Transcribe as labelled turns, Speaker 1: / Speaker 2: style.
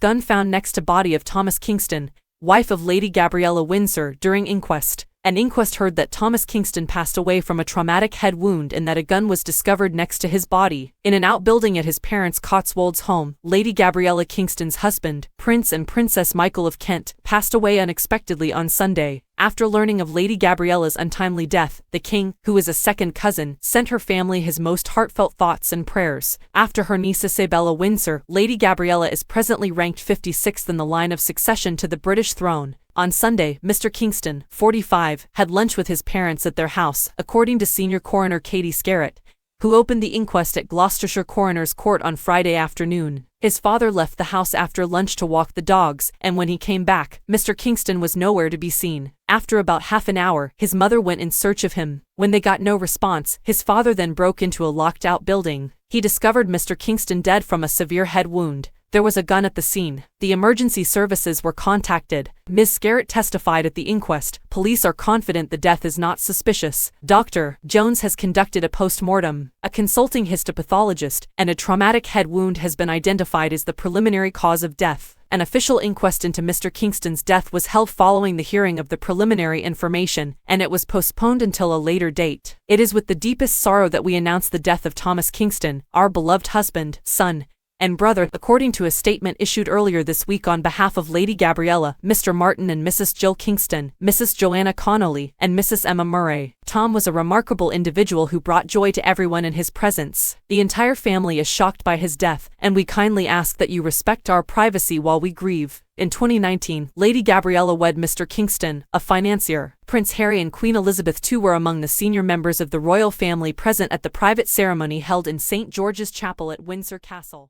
Speaker 1: gun found next to body of Thomas Kingston, wife of Lady Gabriella Windsor. During inquest, an inquest heard that Thomas Kingston passed away from a traumatic head wound and that a gun was discovered next to his body. In an outbuilding at his parents' Cotswolds home, Lady Gabriella Kingston's husband, Prince and Princess Michael of Kent, passed away unexpectedly on Sunday. After learning of Lady Gabriella's untimely death, the king, who is a second cousin, sent her family his most heartfelt thoughts and prayers. After her niece Isabella Windsor, Lady Gabriella is presently ranked 56th in the line of succession to the British throne. On Sunday, Mr. Kingston, 45, had lunch with his parents at their house, according to Senior Coroner Katie Scarrett, who opened the inquest at Gloucestershire Coroner's Court on Friday afternoon. His father left the house after lunch to walk the dogs, and when he came back, Mr. Kingston was nowhere to be seen. After about half an hour, his mother went in search of him. When they got no response, his father then broke into a locked-out building. He discovered Mr. Kingston dead from a severe head wound. There was a gun at the scene. The emergency services were contacted. Ms. Scarrett testified at the inquest. Police are confident the death is not suspicious. Dr. Jones has conducted a post-mortem. A consulting histopathologist and a traumatic head wound has been identified as the preliminary cause of death. An official inquest into Mr. Kingston's death was held following the hearing of the preliminary information, and it was postponed until a later date. It is with the deepest sorrow that we announce the death of Thomas Kingston, our beloved husband, son, and brother, according to a statement issued earlier this week on behalf of Lady Gabriella, Mr. Martin and Mrs. Jill Kingston, Mrs. Joanna Connolly, and Mrs. Emma Murray. Tom was a remarkable individual who brought joy to everyone in his presence. The entire family is shocked by his death, and we kindly ask that you respect our privacy while we grieve. In 2019, Lady Gabriella wed Mr. Kingston, a financier. Prince Harry and Queen Elizabeth II were among the senior members of the royal family present at the private ceremony held in St. George's Chapel at Windsor Castle.